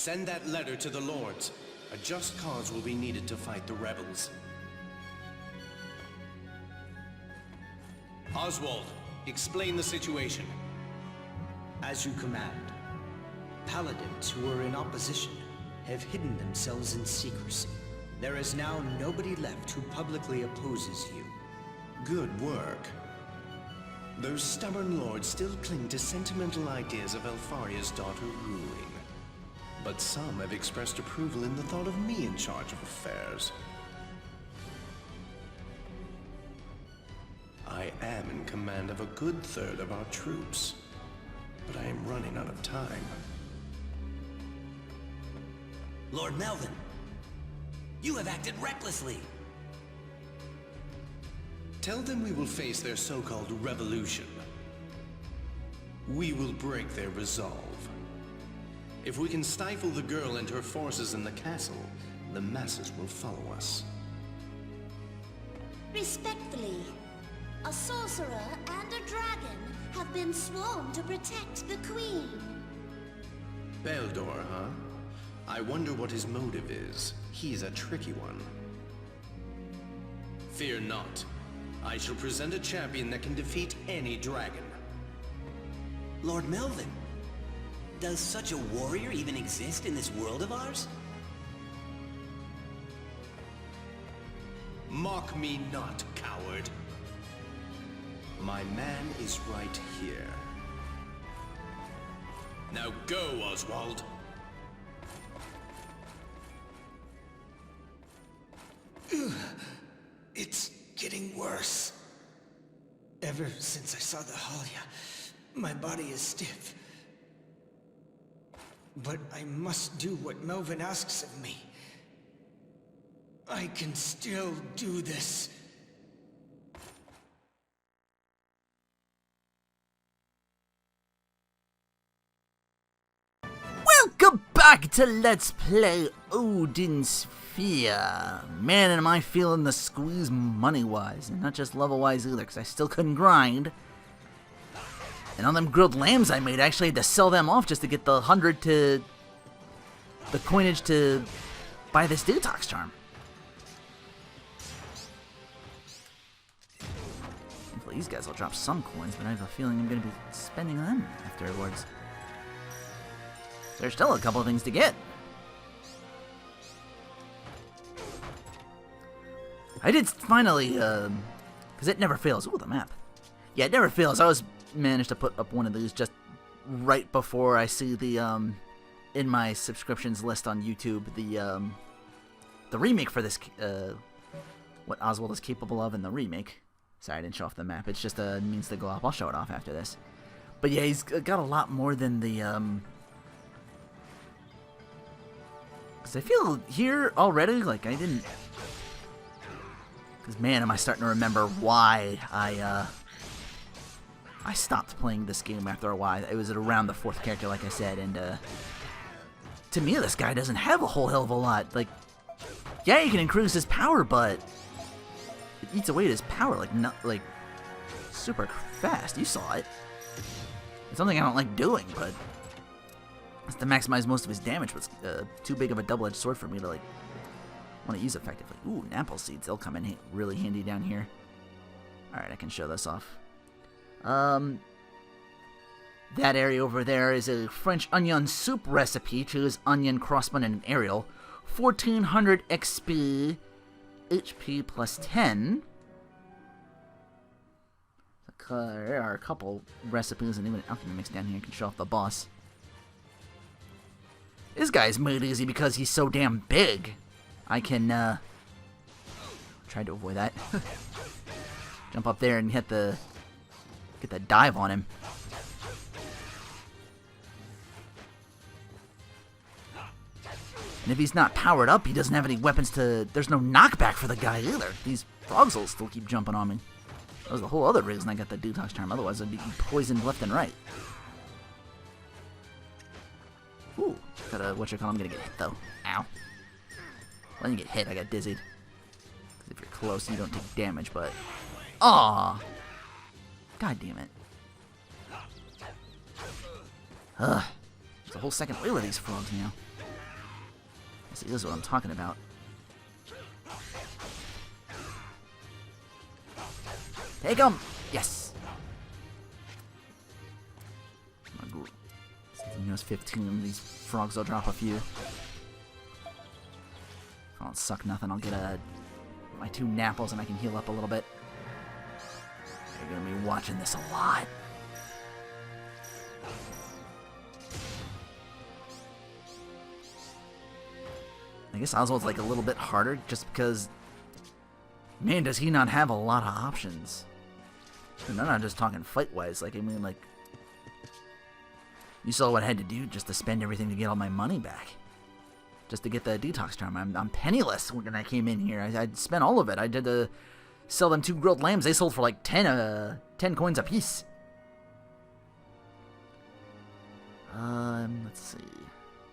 Send that letter to the lords. A just cause will be needed to fight the rebels. Oswald, explain the situation. As you command. Paladins who are in opposition have hidden themselves in secrecy. There is now nobody left who publicly opposes you. Good work. Those stubborn lords still cling to sentimental ideas of Elfaria's daughter ruling. But some have expressed approval in the thought of me in charge of affairs. I am in command of a good third of our troops, but I am running out of time. Lord Melvin, you have acted recklessly. Tell them we will face their so-called revolution. We will break their resolve. If we can stifle the girl and her forces in the castle, the masses will follow us. Respectfully, a sorcerer and a dragon have been sworn to protect the Queen. Beldor, huh? I wonder what his motive is. He's a tricky one. Fear not. I shall present a champion that can defeat any dragon. Lord Melvin, does such a warrior even exist in this world of ours? Mock me not, coward. My man is right here. Now go, Oswald. It's getting worse. Ever since I saw the Halia, my body is stiff. But I must do what Melvin asks of me. I can still do this. Welcome back to Let's Play Odin Sphere. Man, am I feeling the squeeze money-wise, and not just level-wise either, because I still couldn't grind. And all them grilled lambs I made, I actually had to sell them off just to get the 100 to... the coinage to buy this detox charm. Hopefully these guys will drop some coins, but I have a feeling I'm going to be spending them afterwards. There's still a couple of things to get. I did finally, because it never fails. Ooh, the map. Yeah, it never fails. I was managed to put up one of these just right before I see the, in my subscriptions list on YouTube, the remake for this, what Oswald is capable of in the remake. Sorry, I didn't show off the map. It's just a means to go up. I'll show it off after this. But yeah, he's got a lot more than the, because I feel here already, like I didn't... Because man, am I starting to remember why I stopped playing this game after a while. It was around the 4th character, like I said, and to me, this guy doesn't have a whole hell of a lot. Like, yeah, he can increase his power, but it eats away at his power, like, not, like, super fast. You saw it. It's something I don't like doing, but it's to maximize most of his damage, but it's too big of a double-edged sword for me to, like, want to use effectively. Ooh, Napple seeds. They'll come in really handy down here. Alright, I can show this off. That area over there is a French onion soup recipe. Choose onion, crossbun, and an aerial. 1400 XP, HP plus 10. There are a couple recipes and even an alchemy mix down here. You can show off the boss. This guy's made easy because he's so damn big. I can, try to avoid that. Jump up there and get the dive on him. And if he's not powered up, he doesn't have any weapons to... There's no knockback for the guy either. These frogs will still keep jumping on me. That was the whole other reason I got the detox charm. Otherwise, I'd be poisoned left and right. Ooh, got a, I'm gonna get hit though. Ow. When you get hit, I got dizzied. Because if you're close, you don't take damage, but... Aww! God damn it. Ugh. There's a whole second wheel of these frogs now. This is what I'm talking about. Take him! Yes! Since he knows 15, these frogs will drop a few. If I don't suck nothing, I'll get my 2 Napples and I can heal up a little bit. You're gonna be watching this a lot. I guess Oswald's like a little bit harder just because, man, does he not have a lot of options. And I'm not just talking fight-wise. Like, I mean, like, you saw what I had to do just to spend everything to get all my money back. Just to get the detox charm. I'm penniless when I came in here. I spent all of it. I did sell them 2 grilled lambs. They sold for like 10 coins a piece. Let's see.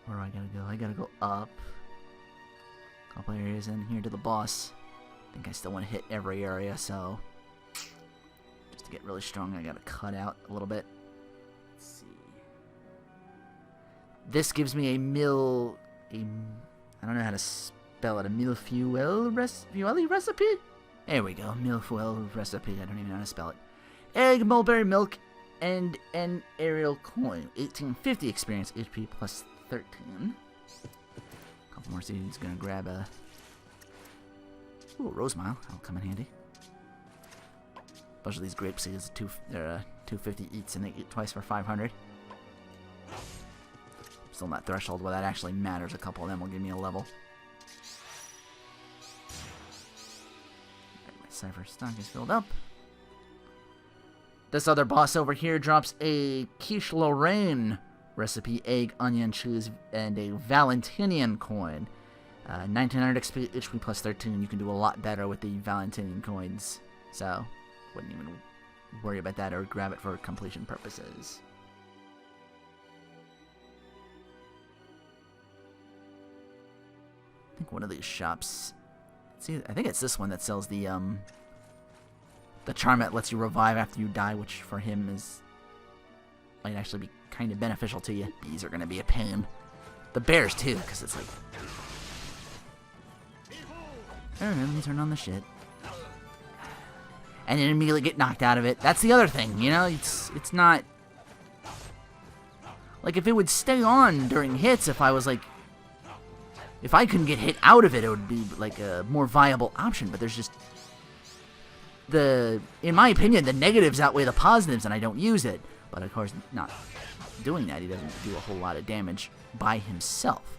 Where do I gotta go? I gotta go up. Couple areas in here to the boss. I think I still want to hit every area, so just to get really strong, I gotta cut out a little bit. Let's see. This gives me I don't know how to spell it. A milfuel recipe? There we go. Milfuel recipe. I don't even know how to spell it. Egg, mulberry milk, and an aerial coin. 1850 experience, HP plus 13. Couple more seeds. Gonna grab a rosemile. That'll come in handy. Bunch of these grape seeds. They're 250 each, and they eat twice for 500. Still not threshold where that actually matters. A couple of them will give me a level. Right, my cipher stock is filled up. This other boss over here drops a quiche Lorraine recipe, egg, onion, cheese, and a Valentinian coin. 1900 HP plus 13. You can do a lot better with the Valentinian coins. So, wouldn't even worry about that or grab it for completion purposes. I think one of these shops... See, I think it's this one that sells the charm that lets you revive after you die, which for him might actually be kind of beneficial to you. Bees are going to be a pain. The bears, too, because it's like... Alright, let me turn on the shit. And then immediately get knocked out of it. That's the other thing, you know? It's not... Like, if it would stay on during hits, if I was like... If I couldn't get hit out of it, it would be like a more viable option, but there's just... In my opinion, the negatives outweigh the positives, and I don't use it. But of course, not doing that, he doesn't do a whole lot of damage by himself.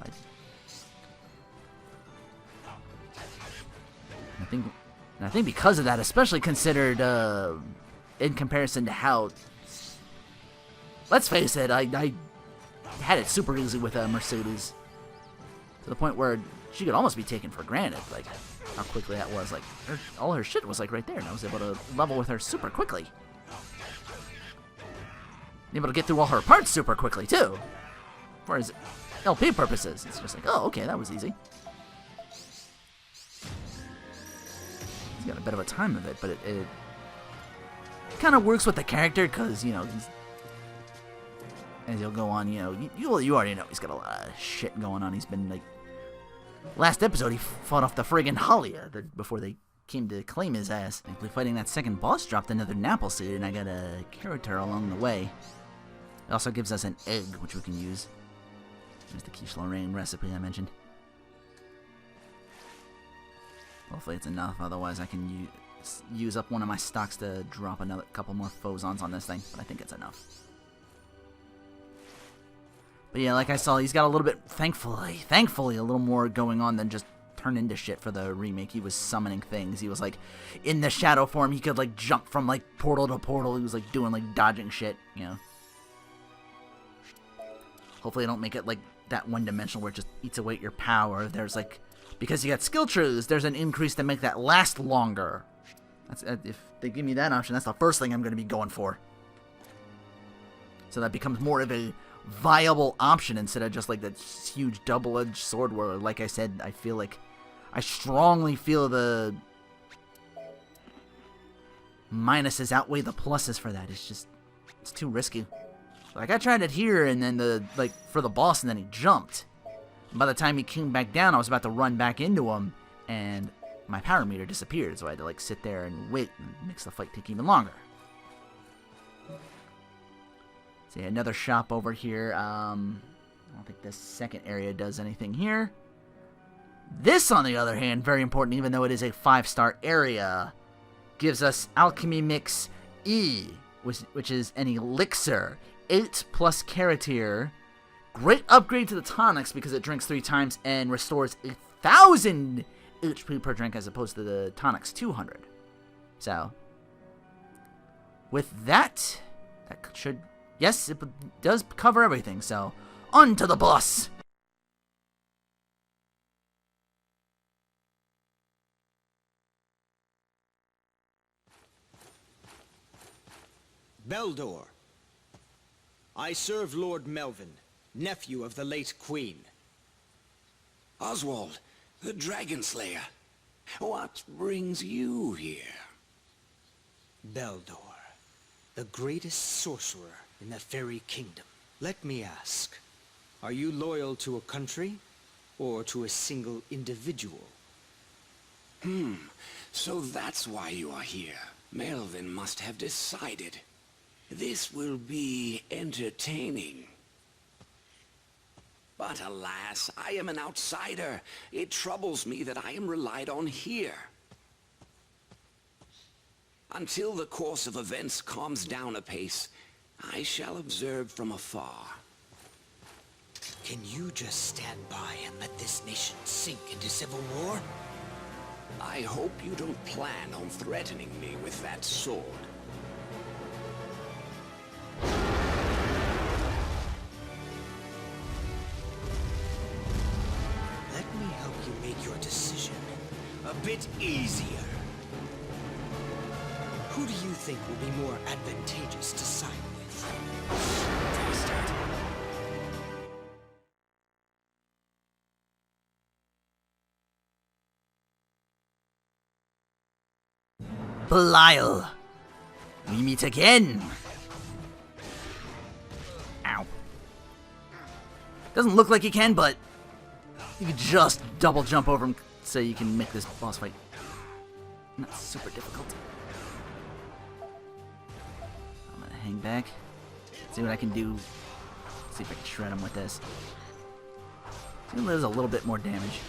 I think because of that, especially considered in comparison to how... Let's face it, I had it super easy with Mercedes. To the point where she could almost be taken for granted, like how quickly that was. Like all her shit was like right there, and I was able to level with her super quickly. Able to get through all her parts super quickly too. For his LP purposes, it's just like, oh, okay, that was easy. He's got a bit of a time of it, but it kind of works with the character because you know as he'll go on, you know, you already know he's got a lot of shit going on. He's been like, last episode he fought off the friggin' Halia before they came to claim his ass. Thankfully, fighting that second boss dropped another Napple seed, and I got a character along the way. It also gives us an egg, which we can use. There's the quiche Lorraine recipe I mentioned. Hopefully it's enough, otherwise I can use up one of my stocks to drop another couple more phosons on this thing, but I think it's enough. But yeah, like I saw, he's got a little bit, thankfully, a little more going on than just turn into shit for the remake. He was summoning things. He was like, in the shadow form, he could like jump from like portal to portal. He was like doing like dodging shit, you know. Hopefully I don't make it like that one-dimensional where it just eats away at your power. There's like, because you got skill trees, there's an increase to make that last longer. That's, if they give me that option, that's the first thing I'm going to be going for. So that becomes more of a viable option instead of just like that huge double-edged sword where, like I said, I feel like I strongly feel the minuses outweigh the pluses for that. It's too risky. Like I tried it here and then for the boss and then he jumped, By the time he came back down, I was about to run back into him, and my power meter disappeared, so I had to like sit there and wait, and makes the fight take even longer. See, another shop over here. I don't think this second area does anything here. This, on the other hand, very important, even though it is a 5-star area, gives us Alchemy Mix E, which is an elixir, 8 plus Karatir. Great upgrade to the tonics because it drinks 3 times and restores 1,000 HP per drink as opposed to the tonics 200. So, with that should, yes, it does cover everything. So, on to the boss. Beldor. I serve Lord Melvin, nephew of the late Queen. Oswald, the Dragon Slayer. What brings you here? Beldor, the greatest sorcerer in the Fairy Kingdom. Let me ask, are you loyal to a country or to a single individual? So that's why you are here. Melvin must have decided. This will be entertaining. But alas, I am an outsider. It troubles me that I am relied on here. Until the course of events calms down a pace, I shall observe from afar. Can you just stand by and let this nation sink into civil war? I hope you don't plan on threatening me with that sword. Let me help you make your decision a bit easier. Who do you think will be more advantageous to side with? Belial. We meet again. Ow. Doesn't look like you can, but you can just double jump over him so you can make this boss fight not super difficult. I'm gonna hang back, see what I can do, see if I can shred him with this. He does a little bit more damage.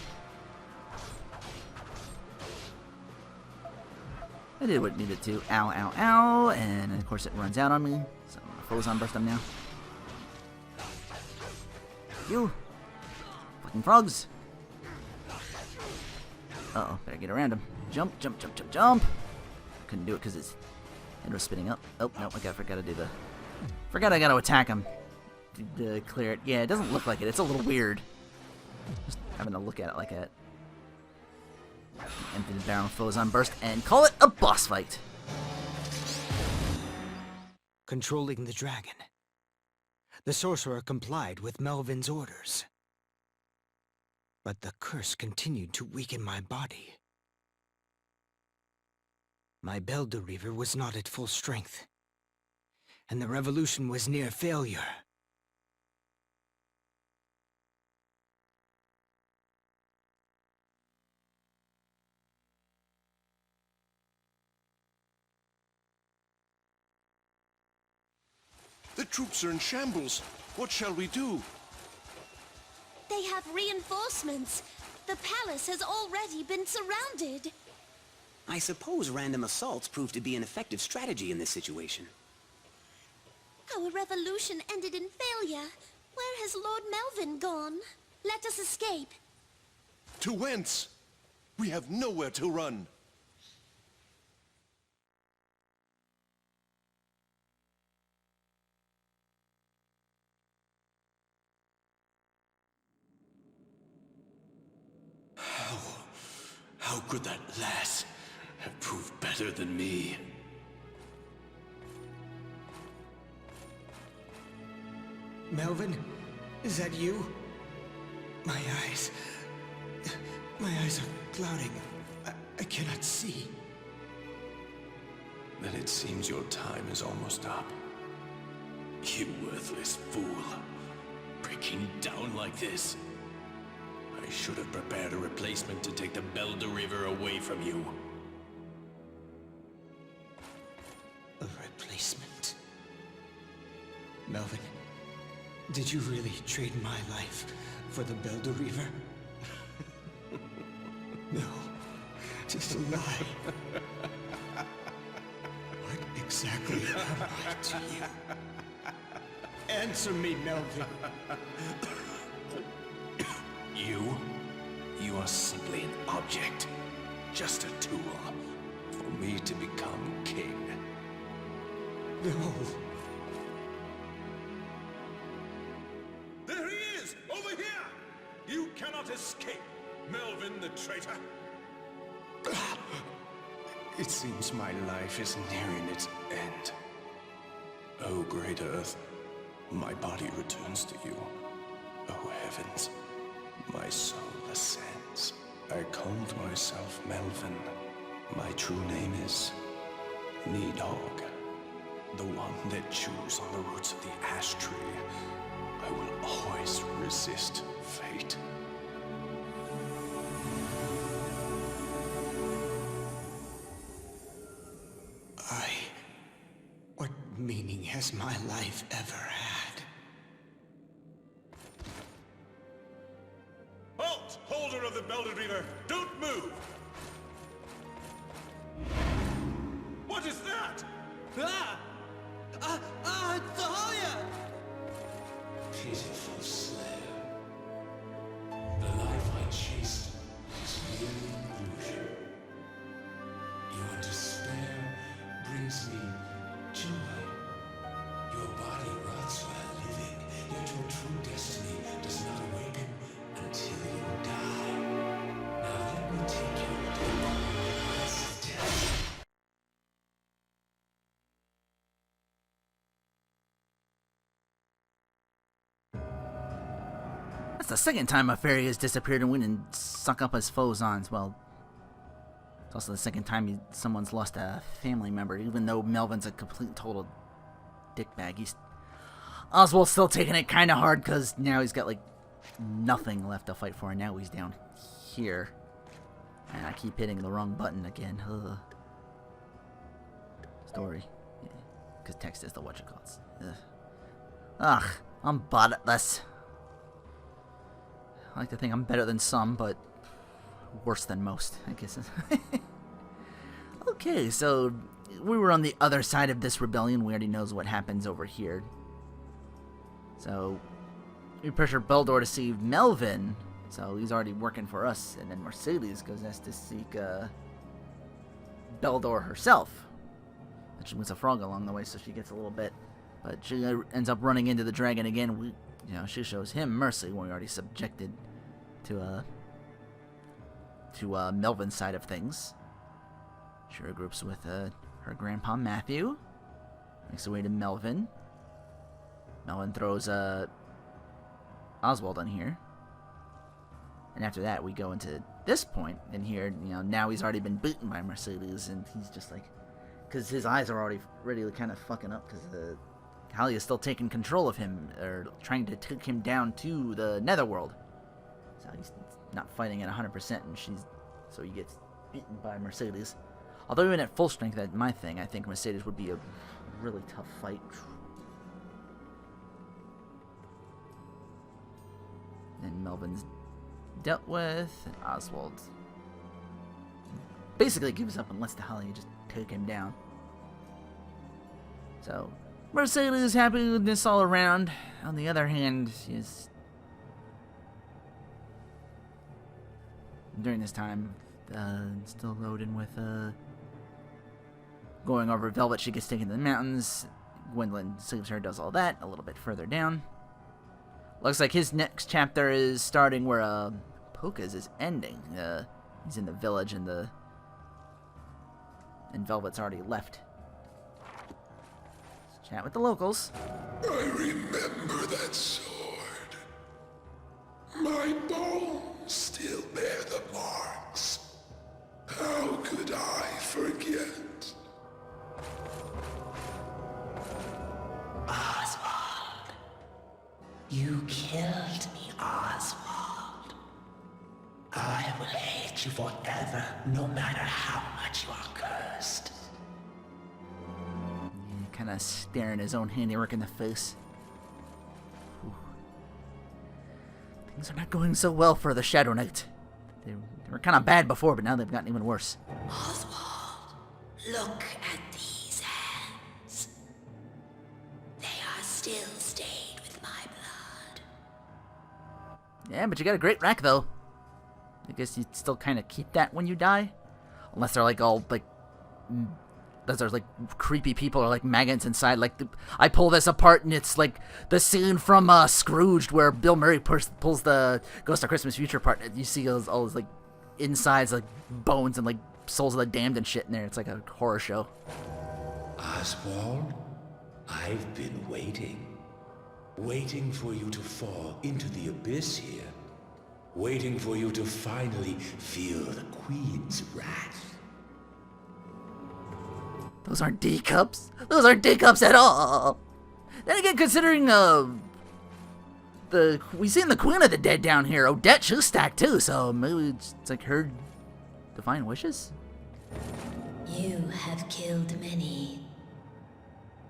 I did what it needed to. Ow, ow, ow. And of course it runs out on me. So I'm gonna Frozen Burst him now. You. Fucking frogs. Uh-oh, better get around him. Jump, jump, jump, jump, jump. Couldn't do it because his head was spinning up. Oh, no, I forgot to do the... Forgot I gotta attack him to clear it. Yeah, it doesn't look like it. It's a little weird. Just having to look at it like that. Empty the barrel of Frozen Burst and call it a boss fight. Controlling the dragon. The sorcerer complied with Melvin's orders. But the curse continued to weaken my body. My Beldor Reaver was not at full strength, and the revolution was near failure. The troops are in shambles. What shall we do? They have reinforcements. The palace has already been surrounded. I suppose random assaults prove to be an effective strategy in this situation. Our revolution ended in failure. Where has Lord Melvin gone? Let us escape. To whence? We have nowhere to run. How could that lass have proved better than me? Melvin, is that you? My eyes are clouding. I cannot see. Then it seems your time is almost up. You worthless fool. Breaking down like this. I should have prepared a replacement to take the Beldor River away from you. A replacement? Melvin, did you really trade my life for the Beldor River? No, just a lie. What exactly am I to you? Answer me, Melvin. You are simply an object. Just a tool for me to become king. No. There he is! Over here! You cannot escape, Melvin the traitor. It seems my life is nearing its end. Oh, great Earth, my body returns to you. Oh, heavens, my soul ascends. I called myself Melvin. My true name is Needhog. The one that chews on the roots of the ash tree. I will always resist fate. What meaning has my life ever had? Halt, holder of the Beldor River! Don't move! What is that? Talia! Pitiful slayer. The life I chased is merely illusion. Your despair brings me joy. Your body rots while living, yet your true destiny does not awaken until you die. Now let me take you to the place of death. That's the second time a fairy has disappeared and went and suck up his foes on. Well, it's also the second time someone's lost a family member, even though Melvin's a complete total dickbag. Oswald's still taking it kind of hard because now he's got like nothing left to fight for, and now he's down here. And I keep hitting the wrong button again. Ugh. Story. Because text is the whatchamacallits. Ugh, I'm bad at this. I like to think I'm better than some, but worse than most, I guess. Okay, so we were on the other side of this rebellion. We already knows what happens over here. So we pressure Beldor to see Melvin. So he's already working for us. And then Mercedes goes as to seek Beldor herself. And she moves a frog along the way, so she gets a little bit. But she ends up running into the dragon again. She shows him mercy when we already subjected to Melvin's side of things. She regroups with her grandpa Matthew. Makes her way to Melvin. Melvin throws Oswald on here. And after that, we go into this point in here. Now he's already been beaten by Mercedes, and he's just like, because his eyes are already ready to kind of fucking up because Halia is still taking control of him, or trying to take him down to the netherworld. So he's not fighting at 100%, and so he gets beaten by Mercedes. Although even at full strength, that's my thing. I think Mercedes would be a really tough fight. Then Melvin's dealt with, and Oswald basically gives up and lets the Halia just take him down. So Mercedes is happy with this all around. On the other hand, she's during this time still loading with going over Velvet. She gets taken to the mountains. Gwendolyn saves her, does all that a little bit further down. Looks like his next chapter is starting where Polka's is ending. He's in the village, and Velvet's already left. Let's chat with the locals. I remember that sword. My bones still bear the marks. How could I forget? Oswald. You killed me, Oswald. protect you forever, no matter how much you are cursed. Kind of staring his own handiwork in the face. Whew. Things are not going so well for the Shadow Knight. They were kind of bad before, but now they've gotten even worse. Oswald, look at these hands. They are still stained with my blood. Yeah, but you got a great rack, though. I guess you still kind of keep that when you die. Unless they're, like, all, like... Those are, like, creepy people or, like, maggots inside. Like, I pull this apart, and it's, like, the scene from Scrooged where Bill Murray pulls the Ghost of Christmas Future part. You see all those, like, insides, like, bones and, like, souls of the damned and shit in there. It's like a horror show. Oswald, I've been waiting. Waiting for you to fall into the abyss here. Waiting for you to finally feel the Queen's wrath. Those aren't D-cups. Those aren't D-cups at all. Then again, considering, we seen the Queen of the Dead down here. Odette, she's stacked too, so maybe it's like her divine wishes? You have killed many.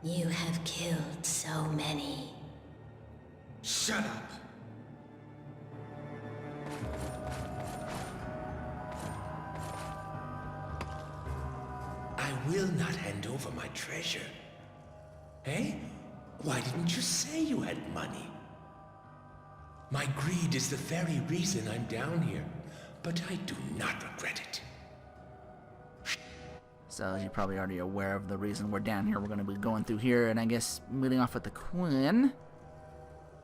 You have killed so many. Shut up. I will not hand over my treasure. Hey? Why didn't you say you had money? My greed is the very reason I'm down here, but I do not regret it. So you're probably already aware of the reason we're down here. We're going to be going through here, and I guess meeting off with the Queen.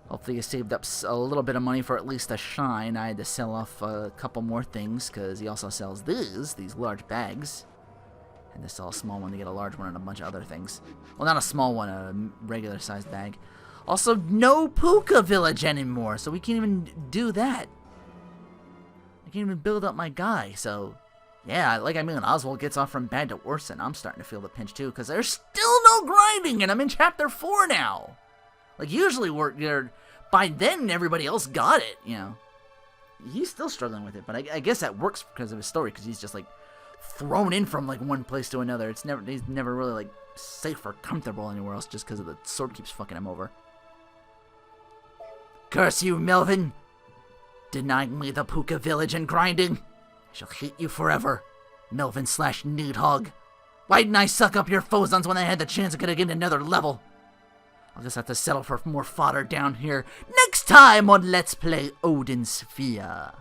Hopefully you saved up a little bit of money for at least a shine. I had to sell off a couple more things, because he also sells these large bags. And to sell a small one to get a large one and a bunch of other things. Well, not a small one, a regular sized bag. Also, no Puka Village anymore, so we can't even do that. I can't even build up my guy, so... Yeah, like I mean, Oswald gets off from bad to worse, and I'm starting to feel the pinch too, because there's still no grinding, and I'm in chapter 4 now. Like, usually by then everybody else got it, you know. He's still struggling with it, but I guess that works because of his story, because he's just like thrown in from like one place to another. He's never really like safe or comfortable anywhere else, just because of the sword keeps fucking him over. Curse you, Melvin! Denying me the Puka Village and grinding. I shall hate you forever, Melvin/Needhog. Why didn't I suck up your phosons when I had the chance to get another level? I'll just have to settle for more fodder down here next time on Let's Play Odin Sphere.